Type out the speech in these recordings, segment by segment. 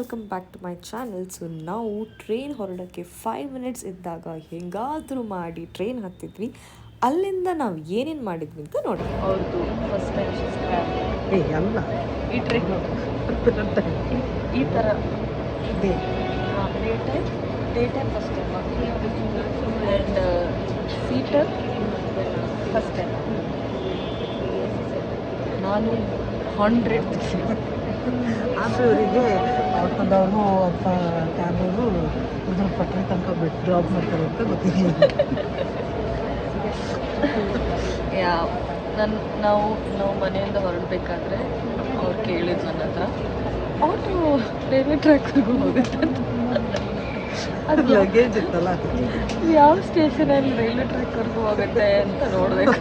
Welcome back to my channel. So ನಾವು train ಹೊರಡೋಕ್ಕೆ 5 minutes ಇದ್ದಾಗ ಹೆಂಗಾದರೂ ಮಾಡಿ ಟ್ರೈನ್ ಹತ್ತಿದ್ವಿ. ಅಲ್ಲಿಂದ ನಾವು ಏನೇನು ಮಾಡಿದ್ವಿ ಅಂತ ನೋಡಿ. ಅವ್ರದ್ದು ಫಸ್ಟ್ ಟೈಮ್ ಅಲ್ಲ ಈ ಟ್ರೈನ್ ಈ ಥರ day time first time and seater first time. ನಾನು 100 ಆದರೆ ಅವರಿಗೆ ಆಟೋದವರು ಅಥವಾ ಕ್ಯಾಬವರು ಇದ್ರ ಪಟ್ಟಣ ತನಕ ಬಿಟ್ಟು ಡ್ರಾಪ್ ಮಾಡ್ತಾರೆ ಅಂತ ಗೊತ್ತಿಲ್ಲ. ನಾವು ಮನೆಯಿಂದ ಹೊರಡಬೇಕಾದ್ರೆ ಅವ್ರು ಕೇಳಿದ್ರು ನನ್ನ ಹತ್ರ ಆಟೋ ರೈಲ್ವೆ ಟ್ರ್ಯಾಕ್ವರೆಗೂ ಹೋಗುತ್ತೆ ಅಂತ. ಅದು ಲಗೇಜ್ ಇತ್ತಲ್ಲ, ಯಾವ ಸ್ಟೇಷನಲ್ಲಿ ರೈಲ್ವೆ ಟ್ರ್ಯಾಕ್ವರೆಗೂ ಹೋಗುತ್ತೆ ಅಂತ ನೋಡಬೇಕು.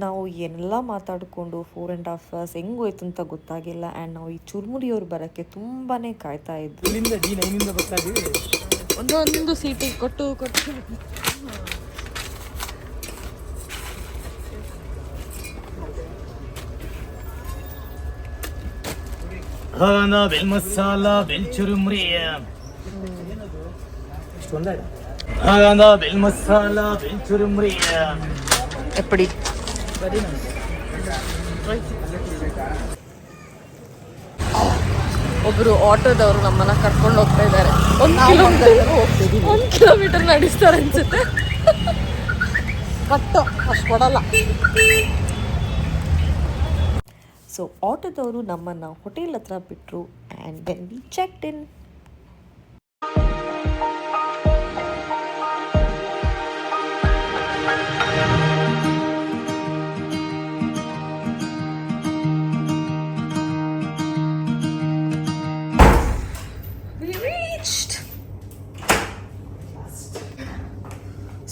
ನಾವು ಏನೆಲ್ಲ ಮಾತಾಡಿಕೊಂಡು 4.5 hours ಹೆಂಗೋಯ್ತು ಅಂತ ಗೊತ್ತಾಗಿಲ್ಲ. ಆ್ಯಂಡ್ ನಾವು ಈ ಚುರ್ಮುರಿಯವ್ರು ಬರೋಕ್ಕೆ ತುಂಬಾ ಕಾಯ್ತಾ ಇದ್ವಿ. ಇಲ್ಲಿಂದ D9 ಗೊತ್ತಾಗಿವಿ. ಒಂದೊಂದು ಸೀಟಿಗೆ ಕೊಟ್ಟು ಬೆಲ್ ಮಸಾಲ ಬೆಲ್ ಚುರುಮುರಿ ಬೆಲ್ ಮಸಾಲ ಬೆಲ್ ಚುರುಮುರಿ ಎಪ್ಪಡಿ ಒಬ್ರು ಆಟೋದವರು ನಮ್ಮನ್ನ ಕರ್ಕೊಂಡು ಹೋಗ್ತಾ ಇದ್ದಾರೆ. 1 ಕಿಲೋಮೀಟರ್ ನಡೆಸ್ತಾರೆ ಅನ್ಸುತ್ತೆ. ಕಟ್ಟು ಅಷ್ಟು ಕೊಡಲ್ಲ. ಸೊ ಆಟೋದವರು ನಮ್ಮನ್ನು ಹೋಟೆಲ್ ಹತ್ರ ಬಿಟ್ಟರು. And then we checked in.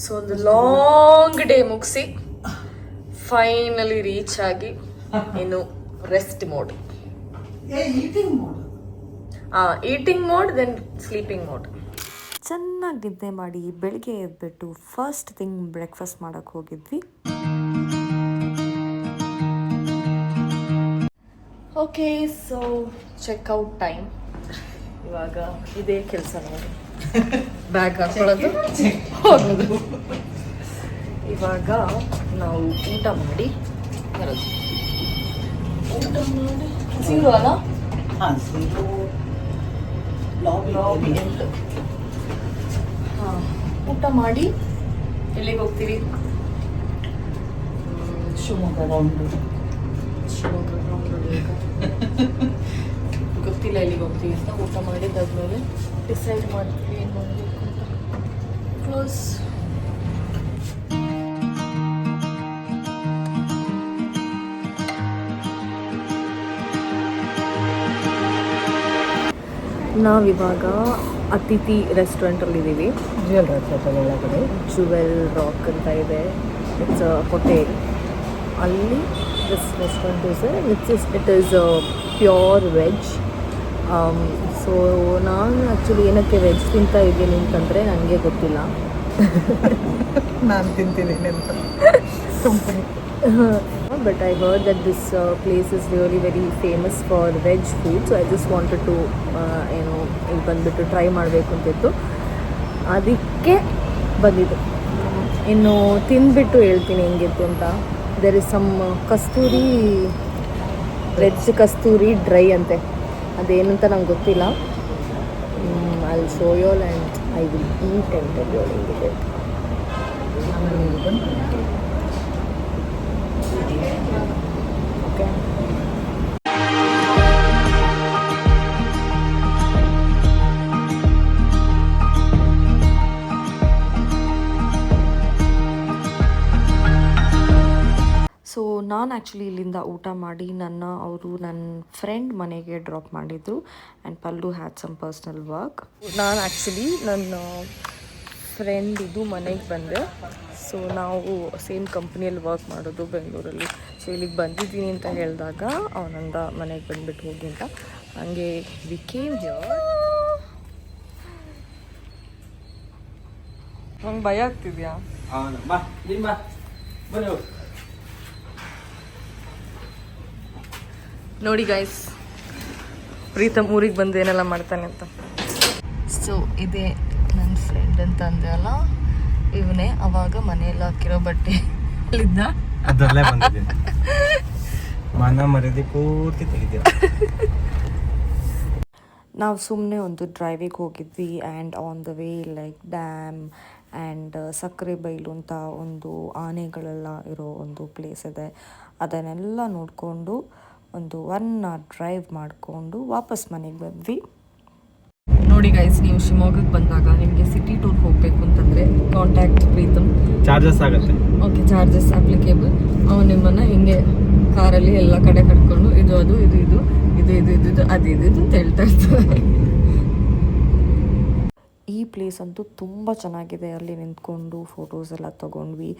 So ಒಂದು ಲಾಂಗ್ ಡೇ ಮುಗಿಸಿ ಫೈನಲಿ ರೀಚ್ ಆಗಿ ಇನ್ನು rest mode, eating mode, then sleeping mode. ಚೆನ್ನಾಗಿ ನಿದ್ದೆ ಮಾಡಿ ಬೆಳಿಗ್ಗೆ ಎದ್ಬಿಟ್ಟು ಫಸ್ಟ್ ಥಿಂಗ್ ಬ್ರೇಕ್ಫಾಸ್ಟ್ ಮಾಡೋಕ್ಕೆ ಹೋಗಿದ್ವಿ. Okay, so checkout time. ಇವಾಗ ಇದೇ ಕೆಲಸ ನೋಡಿ, ಬ್ಯಾಗ್ ಹಾಕೊಳ್ಳೋದು ಹೋಗೋದು. ಇವಾಗ ನಾವು ಊಟ ಮಾಡಿ ಬರೋದು. ಊಟ ಮಾಡಿ ಸಿಂಗು ಅಲ್ಲ ಲಾಬಿ ಎಂಟು. ಹಾಂ, ಊಟ ಮಾಡಿ ಎಲ್ಲಿಗೆ ಹೋಗ್ತೀವಿ? ಶಿವಮೊಗ್ಗ ರೌಂಡು. ಗೊತ್ತಿಲ್ಲ ಎಲ್ಲಿಗೆ ಹೋಗ್ತೀವಿ ಅಂತ. ಊಟ ಮಾಡಿದ್ದಾದ್ಮೇಲೆ ಡಿಸೈಡ್ ಮಾಡ್ತೀವಿ ಏನು ಮಾಡಬೇಕು ಅಂತ. ಕ್ಲೋಸ್. ನಾವಿವಾಗ ಅತಿಥಿ ರೆಸ್ಟೋರೆಂಟಲ್ಲಿದ್ದೀವಿ. ಜುವೆಲ್ ರಾಕ್ ಅಂತ ಇದೆ. It's a hotel. ಅಲ್ಲಿ this restaurant it is pure veg. So ನಾನು ಆ್ಯಕ್ಚುಲಿ ಏನಕ್ಕೆ ವೆಜ್ ತಿಂತಾ ಇದ್ದೀನಿ ಅಂತಂದರೆ ನನಗೆ ಗೊತ್ತಿಲ್ಲ. ನಾನು ತಿಂತಿದ್ದೀನಿ ಅಂತ. But I heard that this place is really very famous for veg food. So I just wanted to ಇಲ್ಲಿ ಬಂದುಬಿಟ್ಟು ಟ್ರೈ ಮಾಡಬೇಕು ಅಂತಿತ್ತು. ಅದಕ್ಕೆ ಬಂದಿದ್ದು. ಇನ್ನು ತಿಂದುಬಿಟ್ಟು ಹೇಳ್ತೀನಿ ಹೆಂಗಿತ್ತು ಅಂತ. There is some Kasturi, veg Kasturi dry ಅಂತೆ. ಅದೇನಂತ ನಂಗೆ ಗೊತ್ತಿಲ್ಲ. I'll show you all and I will eat and tell you all ಹೆಂಗಿದೆ. Okay. ಸೊ ನಾನು ಆ್ಯಕ್ಚುಲಿ ಇಲ್ಲಿಂದ ಊಟ ಮಾಡಿ ನನ್ನ ಫ್ರೆಂಡ್ ಮನೆಗೆ ಡ್ರಾಪ್ ಮಾಡಿದ್ರು. And Pallu had some personal work. ನಾನು ಆ್ಯಕ್ಚುಲಿ ನನ್ನ ಫ್ರೆಂಡ್ ಇದು ಮನೆಗೆ ಬಂದೆ. ಸೊ ನಾವು ಸೇಮ್ ಕಂಪ್ನಿಯಲ್ಲಿ ವರ್ಕ್ ಮಾಡೋದು ಬೆಂಗಳೂರಲ್ಲಿ. ಸೊ ಇಲ್ಲಿಗೆ ಬಂದಿದ್ದೀನಿ ಅಂತ ಹೇಳಿದಾಗ ಅವನಂದ ಮನೆಗೆ ಬಂದುಬಿಟ್ಟು ಹೋಗಿ ಅಂತ. ಹಂಗೆ ವಿ ಕೇಮ್ ಹಿಯರ್. ನಂಗೆ ಭಯ ಆಗ್ತಿದ್ಯಾ? ನೋಡಿ ಗೈಸ್, ಪ್ರೀತಮ್ ಊರಿಗೆ ಬಂದು ಏನೆಲ್ಲ ಮಾಡ್ತಾನೆ ಅಂತ. ಸೊ ಇದೇ ನನ್ನ ಫ್ರೆಂಡ್ ಅಂತ ಅಂದೆ ಅಲ್ಲ, ಇವನೇ ಅವಾಗ ಮನೆಯಲ್ಲಿ ಹಾಕಿರೋ ಬಟ್ಟೆ ಅಲ್ಲಿದ್ದ ಅದರಲ್ಲೇ ಬಂದಿದ್ದೀನಿ. ಮಾನ ಮರ್ಯಾದೆ ಪೂರ್ತಿ ತೆಗಿದ್ದೀರ. ನಾವು ಸುಮ್ಮನೆ ಒಂದು ಡ್ರೈವಿಗೆ ಹೋಗಿದ್ವಿ and on the way like dam and ಸಕ್ಕರೆ ಬೈಲು ಅಂತ ಒಂದು ಆನೆಗಳೆಲ್ಲ ಇರೋ ಒಂದು ಪ್ಲೇಸ್ ಇದೆ. ಅದನ್ನೆಲ್ಲ ನೋಡಿಕೊಂಡು ಒಂದು 1 hour ಡ್ರೈವ್ ಮಾಡಿಕೊಂಡು ವಾಪಸ್ ಮನೆಗೆ ಬಂದ್ವಿ. ನೋಡಿ ಗೈಸ್, ನೀವು ಶಿವಮೊಗ್ಗಕ್ಕೆ ಬಂದಾಗ ನಿಮಗೆ ಸಿಟಿ ಟೂರ್ ಹೋಗಬೇಕು ಅಂತಂದರೆ ಕಾಂಟ್ಯಾಕ್ಟ್ ಪ್ರೀತಮ್. ಚಾರ್ಜಸ್ ಆಗುತ್ತೆ. Okay, charges applicable. ಅವನು ನಿಮ್ಮನ್ನು ಹಿಂಗೆ ಕಾರಲ್ಲಿ ಎಲ್ಲ ಕಡೆ ಕಟ್ಕೊಂಡು ಇದು ಅದು ಇದು ಇದು ಇದು ಇದು ಇದು ಇದು ಅದು ಇದು ಇದು ಅಂತ ಹೇಳ್ತಾ ಇರ್ತಾರೆ. ಈ ಪ್ಲೇಸ್ ಅಂತೂ ತುಂಬ ಚೆನ್ನಾಗಿದೆ. ಅಲ್ಲಿ ನಿಂತ್ಕೊಂಡು ಫೋಟೋಸ್ ಎಲ್ಲ ತೊಗೊಂಡ್ವಿ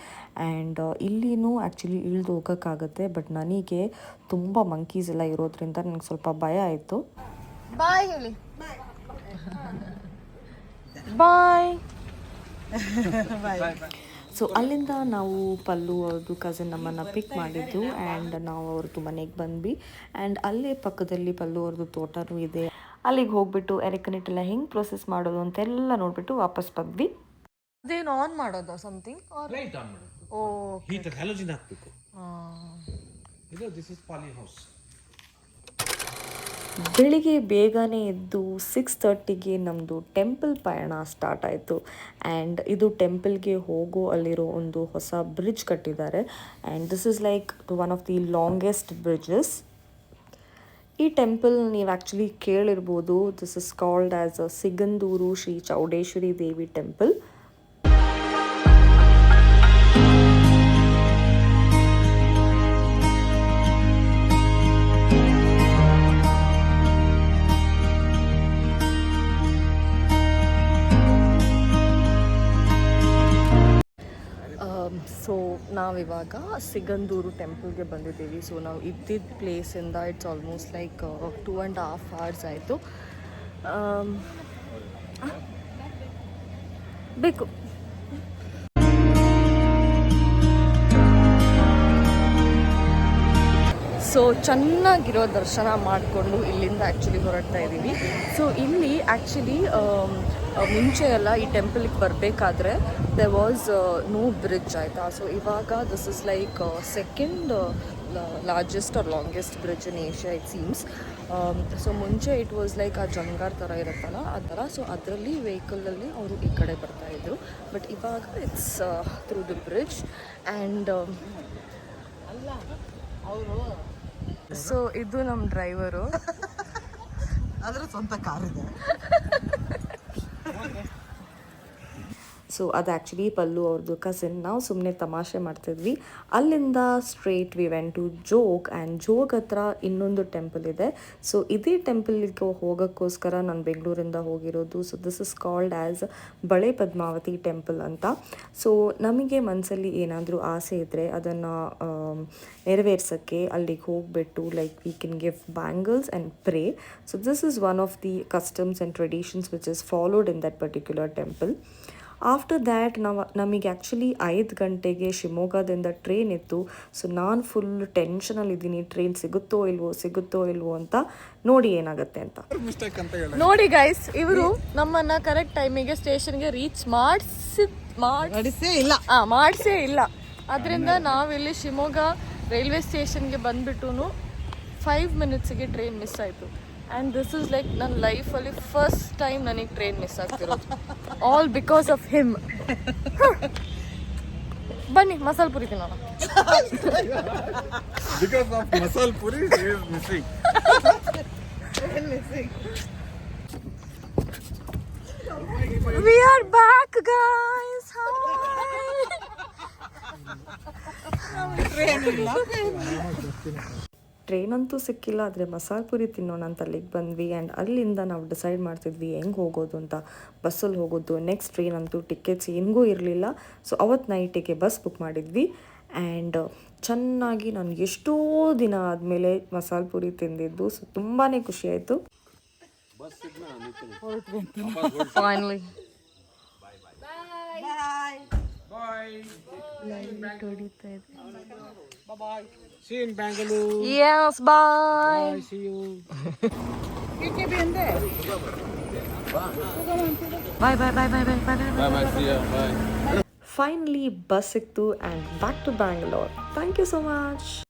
ಆ್ಯಂಡ್ ಇಲ್ಲಿನೂ ಆ್ಯಕ್ಚುಲಿ ಇಳಿದು ಹೋಗೋಕ್ಕಾಗುತ್ತೆ. ಬಟ್ ನನಗೆ ತುಂಬ ಮಂಕೀಸ್ ಎಲ್ಲ ಇರೋದ್ರಿಂದ ನನಗೆ ಸ್ವಲ್ಪ ಭಯ ಆಯಿತು. ಬಾಯ್ ಹೇಳಿ. ಬಾಯ್. ಸೊ ಅಲ್ಲಿಂದ ನಾವು ಪಲ್ಲು ಅವ್ರದ್ದು ಕಸಿನ್ ನಮ್ಮನ್ನು ಪಿಕ್ ಮಾಡಿದ್ದು ಆ್ಯಂಡ್ ನಾವು ಅವ್ರದ್ದು ಮನೆಗೆ ಬಂದ್ವಿ. ಆ್ಯಂಡ್ ಅಲ್ಲೇ ಪಕ್ಕದಲ್ಲಿ ಪಲ್ಲು ಅವ್ರದ್ದು ತೋಟನೂ ಇದೆ. ಅಲ್ಲಿಗೆ ಹೋಗ್ಬಿಟ್ಟು ಎರೆಕನೆಟ್ಟೆಲ್ಲ ಹೆಂಗೆ ಪ್ರೊಸೆಸ್ ಮಾಡೋದು ಅಂತೆಲ್ಲ ನೋಡ್ಬಿಟ್ಟು ವಾಪಸ್ ಬಂದ್ವಿ. ಅದೇನು ಆನ್ ಮಾಡೋದು ಸಮಥಿಂಗ್ ಲೈಟ್ ಆನ್ ಮಾಡೋದು. ಓ ಹೀಟರ್ ಹ್ಯಾಲೋಜಿನ್ ಹಾಕಬೇಕು. ಇದು ದಿಸ್ ಇಸ್ ಪಾಲಿ ಹೌಸ್. ಬೆಳಿಗ್ಗೆ ಬೇಗನೆ ಎದ್ದು 6:30ಗೆ ನಮ್ಮದು ಟೆಂಪಲ್ ಪಯಣ ಸ್ಟಾರ್ಟ್ ಆಯಿತು. ಆ್ಯಂಡ್ ಇದು ಟೆಂಪಲ್ಗೆ ಹೋಗೋ ಅಲ್ಲಿರೋ ಒಂದು ಹೊಸ ಬ್ರಿಡ್ಜ್ ಕಟ್ಟಿದ್ದಾರೆ and this is like one of the longest bridges. ಈ ಟೆಂಪಲ್ ನೀವು ಆ್ಯಕ್ಚುಲಿ ಕೇಳಿರ್ಬೋದು. This is called as Sigandur Shri Chowdeshwari Devi temple. So ನಾವಿವಾಗ ಸಿಗಂದೂರು ಟೆಂಪಲ್ಗೆ ಬಂದಿದ್ದೀವಿ. ಸೊ ನಾವು ಇದ್ದಿದ್ದ ಪ್ಲೇಸಿಂದ ಇಟ್ಸ್ ಆಲ್ಮೋಸ್ಟ್ ಲೈಕ್ 2.5 hours ಆಯಿತು. ಬೇಕು ಸೊ ಚೆನ್ನಾಗಿರೋ ದರ್ಶನ ಮಾಡಿಕೊಂಡು ಇಲ್ಲಿಂದ ಆ್ಯಕ್ಚುಲಿ ಹೊರಡ್ತಾ ಇದ್ದೀವಿ. ಸೊ ಇಲ್ಲಿ ಆ್ಯಕ್ಚುಲಿ ಮುಂಚೆ ಎಲ್ಲ ಈ ಟೆಂಪಲ್ಗೆ ಬರಬೇಕಾದ್ರೆ there was no bridge ಆಯಿತಾ. ಸೊ ಇವಾಗ this is like second largest or longest bridge in Asia it seems. So ಮುಂಚೆ ಇಟ್ ವಾಸ್ ಲೈಕ್ ಆ ಜಂಗಾರ್ ಥರ ಇರುತ್ತಲ್ಲ ಆ ಥರ. ಸೊ ಅದರಲ್ಲಿ ವೆಹಿಕಲಲ್ಲಿ ಅವರು ಈ ಕಡೆ ಬರ್ತಾಯಿದ್ರು. ಬಟ್ ಇವಾಗ it's through the bridge and so ಇದು ನಮ್ಮ ಡ್ರೈವರು. ಅದರ ಸ್ವಂತ ಕಾರ್ ಇದೆ. ಸೊ ಅದು ಆ್ಯಕ್ಚುಲಿ ಪಲ್ಲು ಅವ್ರದ್ದು ಕಸಿನ್. ನಾವು ಸುಮ್ಮನೆ ತಮಾಷೆ ಮಾಡ್ತಿದ್ವಿ. ಅಲ್ಲಿಂದ straight we went to Jog and Jog ಹತ್ರ ಇನ್ನೊಂದು ಟೆಂಪಲ್ ಇದೆ. ಸೊ ಇದೇ ಟೆಂಪಲ್ಗೆ ಹೋಗೋಕ್ಕೋಸ್ಕರ ನಾನು ಬೆಂಗಳೂರಿಂದ ಹೋಗಿರೋದು. So this is called as ಬಳೆ ಪದ್ಮಾವತಿ ಟೆಂಪಲ್ ಅಂತ. ಸೊ ನಮಗೆ ಮನಸ್ಸಲ್ಲಿ ಏನಾದರೂ ಆಸೆ ಇದ್ದರೆ ಅದನ್ನು ನೆರವೇರ್ಸೋಕ್ಕೆ ಅಲ್ಲಿಗೆ ಹೋಗಿಬಿಟ್ಟು like we can give bangles and pray. So this is one of the customs and traditions which is followed in that particular temple. After that ನಮಗೆ ಆ್ಯಕ್ಚುಲಿ 5 ಗಂಟೆಗೆ ಶಿವಮೊಗ್ಗದಿಂದ ಟ್ರೈನ್ ಇತ್ತು. ಸೊ ನಾನು ಫುಲ್ ಟೆನ್ಷನಲ್ಲಿದ್ದೀನಿ, ಟ್ರೈನ್ ಸಿಗುತ್ತೋ ಇಲ್ವೋ ಅಂತ. ನೋಡಿ ಏನಾಗುತ್ತೆ ಅಂತ. ನೋಡಿ ಗೈಸ್, ಇವರು ನಮ್ಮನ್ನು ಕರೆಕ್ಟ್ ಟೈಮಿಗೆ ಸ್ಟೇಷನ್ಗೆ ರೀಚ್ ಮಾಡಿಸೇ ಇಲ್ಲ. ಅದರಿಂದ ನಾವಿಲ್ಲಿ ಶಿವಮೊಗ್ಗ ರೈಲ್ವೆ ಸ್ಟೇಷನ್ಗೆ ಬಂದುಬಿಟ್ಟು 5 minutesಗೆ ಟ್ರೈನ್ ಮಿಸ್ ಆಯಿತು. ಆ್ಯಂಡ್ ದಿಸ್ ಇಸ್ ಲೈಕ್ ನನ್ನ ಲೈಫಲ್ಲಿ ಫಸ್ಟ್ ಟೈಮ್ ನನಗೆ ಟ್ರೈನ್ ಮಿಸ್ ಆಗ್ತಿರೋದು. All because of him. ಬನ್ನಿ ಮಸಾಲೆ ಪುರಿ ತಿನ್ನೋಣ. Because of masal puri, he is missing. We are back, guys. Hi. Train ಅಂತೂ ಸಿಕ್ಕಿಲ್ಲ, ಆದರೆ ಮಸಾಲೆ ಪುರಿ ತಿನ್ನೋಣ ಅಂತ ಅಲ್ಲಿಗೆ ಬಂದ್ವಿ. ಆ್ಯಂಡ್ ಅಲ್ಲಿಂದ ನಾವು ಡಿಸೈಡ್ ಮಾಡ್ತಿದ್ವಿ ಹೆಂಗೆ ಹೋಗೋದು ಅಂತ. ಬಸ್ಸಲ್ಲಿ ಹೋಗೋದು. ನೆಕ್ಸ್ಟ್ ಟ್ರೈನ್ ಅಂತೂ ಟಿಕೆಟ್ಸ್ ಹೆಂಗೂ ಇರಲಿಲ್ಲ. ಸೊ ಅವತ್ತು ನೈಟಿಗೆ ಬಸ್ ಬುಕ್ ಮಾಡಿದ್ವಿ. ಆ್ಯಂಡ್ ಚೆನ್ನಾಗಿ ನಾನು ಎಷ್ಟೋ ದಿನ ಆದಮೇಲೆ ಮಸಾಲೆ ಪುರಿ ತಿಂದಿದ್ದು. ಸೊ ತುಂಬಾ ಖುಷಿ ಆಯಿತು. ಫೈನಲಿ ಬಾಯ್. ಲೈಟ್ ಹೊಡಿತಾ ಇದೆ. See you in Bangalore. Yes, bye. Bye. See you. Bye, bye, bye, bye, bye, bye, bye, bye. See ya. Bye. Finally, bus ಸಿಕ್ತು and back to Bangalore. Thank you so much.